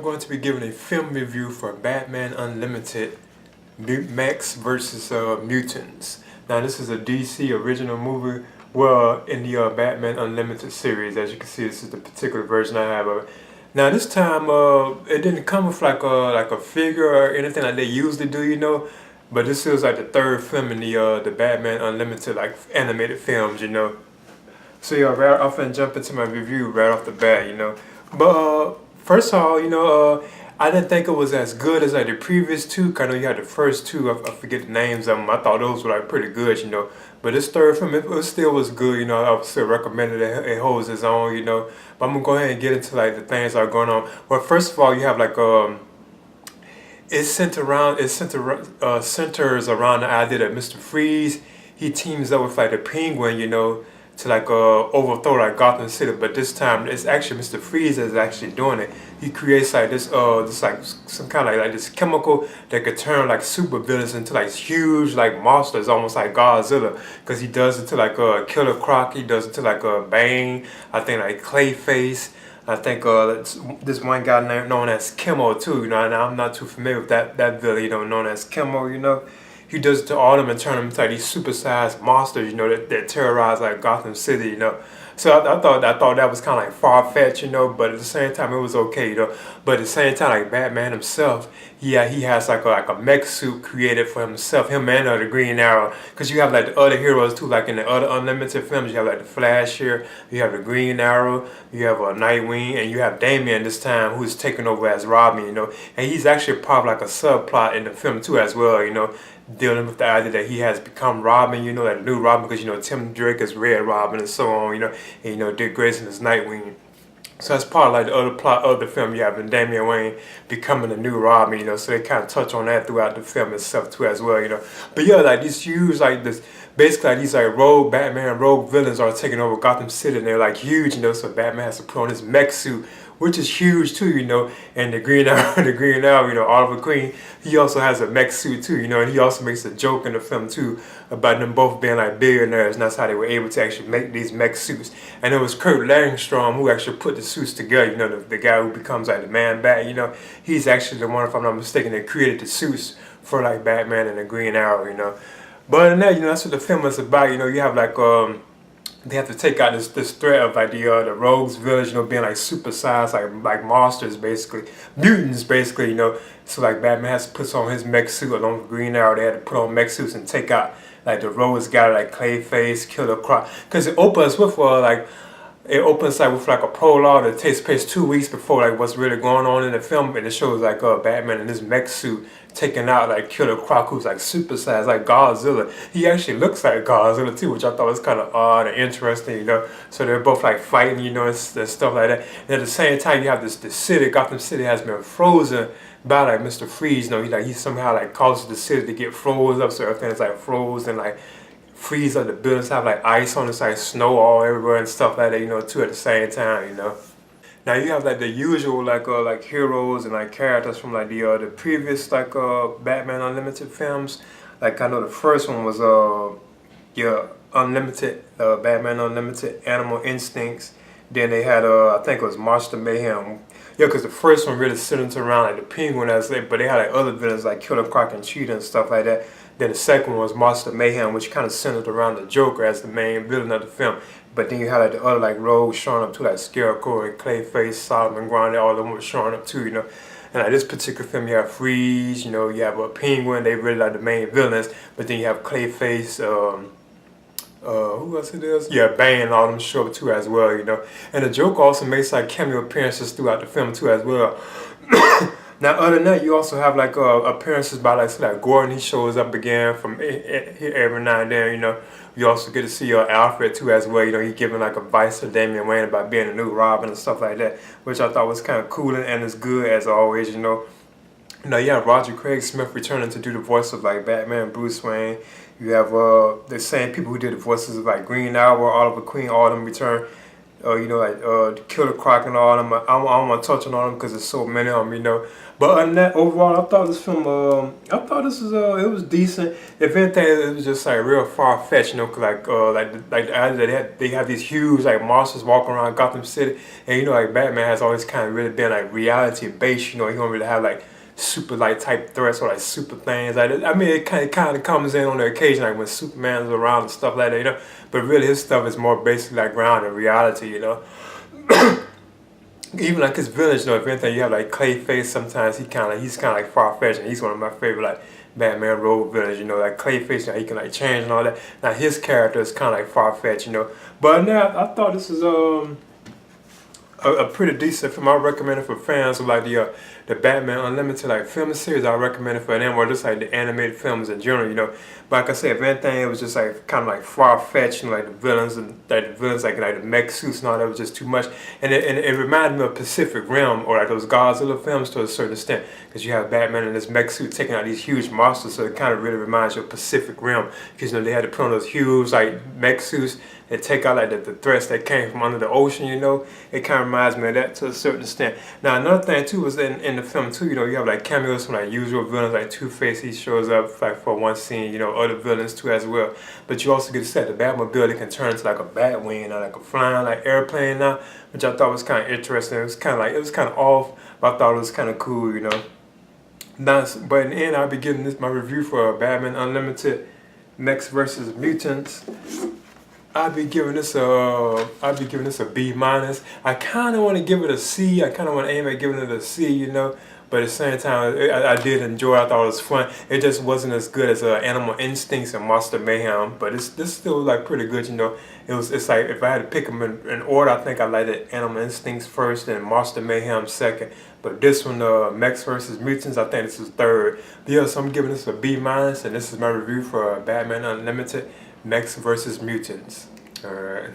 going to be giving a film review for Batman Unlimited, Mechs versus Mutants. Now this is a DC original movie, well, in the Batman Unlimited series. As you can see, this is the particular version I have of it. Now this time, it didn't come with like a figure or anything like they usually do, But this is like the third film in the Batman Unlimited like animated films. So yeah, right off and jump into my review right off the bat. But first of all, I didn't think it was as good as like the previous two. Kind of, you had the first two. I forget the names of them. I thought those were like pretty good. But this third film, it still was good. I would still recommend it. It holds its own. But I'm gonna go ahead and get into like the things that are going on. Well, first of all, you have like centers around the idea that Mr. Freeze, he teams up with like the Penguin, to like overthrow like Gotham City. But this time it's actually Mr. Freeze that's actually doing it. He creates like this like some kind of like this chemical that could turn like super villains into like huge like monsters, almost like Godzilla. Because he does it to like Killer Croc, he does it to like Bane, I think like Clayface. I think this one guy known as Kimmo too, and I'm not too familiar with that villain, known as Kimmo. He does it to all of them and turn them into like these supersized monsters, that terrorize like Gotham City. So I thought that was kind of like far-fetched, but at the same time it was okay, But at the same time, like Batman himself, yeah, he has like a mech suit created for himself, him and the Green Arrow. Because you have like the other heroes too, like in the other Unlimited films, you have like the Flash here, you have the Green Arrow, you have Nightwing, and you have Damian this time, who's taking over as Robin, And he's actually part of like a subplot in the film too as well, dealing with the idea that he has become Robin, that new Robin, because Tim Drake is Red Robin and so on, and Dick Grayson is Nightwing. So that's part of like the other plot of the film. You have Damian Wayne becoming the new Robin, so they kind of touch on that throughout the film itself too as well, But yeah, like these huge, like this, basically like these like rogue villains are taking over Gotham City, and they're like huge, so Batman has to put on his mech suit, which is huge too, and the Green Arrow, Oliver Queen, he also has a mech suit too, and he also makes a joke in the film too about them both being like billionaires, and that's how they were able to actually make these mech suits. And it was Kurt Langstrom who actually put the suits together, the guy who becomes like the Man-Bat, he's actually the one, if I'm not mistaken, that created the suits for like Batman and the Green Arrow, But other than that, that's what the film is about, you have like they have to take out this threat of like the rogues village, being like supersized like monsters, basically mutants, basically, So like Batman has to put on his mech suit along with Green Arrow. They had to put on mech suits and take out like the rogues guy like Clayface, Killer Croc, because it opens with with like a prologue that takes place 2 weeks before like what's really going on in the film, and it shows like Batman in his mech suit taking out like Killer Croc, who's like supersized like Godzilla. He actually looks like Godzilla too, which I thought was kind of odd and interesting, So they're both like fighting, and stuff like that. And at the same time, you have the city. Gotham City has been frozen by like Mr. Freeze. He somehow like causes the city to get froze up, so everything's like froze and like freeze up. The buildings have like ice on it, like snow all everywhere and stuff like that, too at the same time, Now you have like the usual like heroes and like characters from like the previous like Batman Unlimited films. Like I know the first one was Unlimited, Batman Unlimited, Animal Instincts. Then they had I think it was Monster Mayhem. Yeah, because the first one really centered around like the Penguin, but they had like other villains like Killer Croc and Cheetah and stuff like that. Then the second one was Monster Mayhem, which kind of centered around the Joker as the main villain of the film. But then you had like the other like rogues showing up too, like Scarecrow and Clayface, Solomon Grundy, all of them were showing up too, And like this particular film, you have Freeze, you have a Penguin, they really like the main villains. But then you have Clayface, who else it is? Yeah, Bane and all them show up too as well, And the Joker also makes like cameo appearances throughout the film too as well. Now, other than that, you also have like appearances by like Gordon. He shows up again from every now and then. You also get to see Alfred too as well. He's giving like advice to Damian Wayne about being a new Robin and stuff like that, which I thought was kind of cool and as good as always. You have Roger Craig Smith returning to do the voice of like Batman and Bruce Wayne. You have the same people who did the voices of like Green Arrow, Oliver Queen, all of them return. Killer Croc and all them. I don't want to touch on all them because there's so many of them, But other than that, overall, I thought this film, I thought this was, it was decent. If anything, it was just like real far fetched, 'cause they have these huge like monsters walking around Gotham City, and like Batman has always kind of really been like reality based. He don't really have like super like type threats or like super things. I mean, it kind of comes in on the occasion, like when Superman's around and stuff like that. But really, his stuff is more basically like grounded in reality. Even like his villains, if anything, you have like Clayface. Sometimes he's kind of like far fetched, and he's one of my favorite like Batman road villains. Like Clayface, he can like change and all that. Now his character is kind of like far fetched. But now I thought this was a pretty decent film. I recommend it for fans of like the Batman Unlimited like film series. I recommend it for them, or just like the animated films in general. But like I said, if anything, it was just like kind of like far fetched, like the villains and like the mech suits and all that was just too much. And it reminded me of Pacific Rim or like those Godzilla films to a certain extent, because you have Batman in this mech suit taking out these huge monsters. So it kind of really reminds you of Pacific Rim, because they had to put on those huge like mech suits and take out like the threats that came from under the ocean. It kind of reminds me of that to a certain extent. Now another thing too was in the film too. You have like cameos from like usual villains like Two-Face. He shows up like for one scene. Other villains too as well. But you also get to see that the Batmobile can turn into like a bat wing or like a flying like airplane now, which I thought was kind of interesting. It was kind of off, but I thought it was kind of cool. But in the end, I'll be giving this my review for Batman Unlimited, Mechs versus Mutants. I'd be giving this a B minus. I kind of want to give it a C. I kind of want to aim at giving it a C, But at the same time, I did enjoy it. I thought it was fun. It just wasn't as good as Animal Instincts and Monster Mayhem. But this still like pretty good, It's like if I had to pick them in order, I think I liked it Animal Instincts first and Monster Mayhem second. But this one, Mechs versus Mutants, I think this is third. But yeah, so I'm giving this a B minus, and this is my review for Batman Unlimited, Mechs versus Mutants. Alright.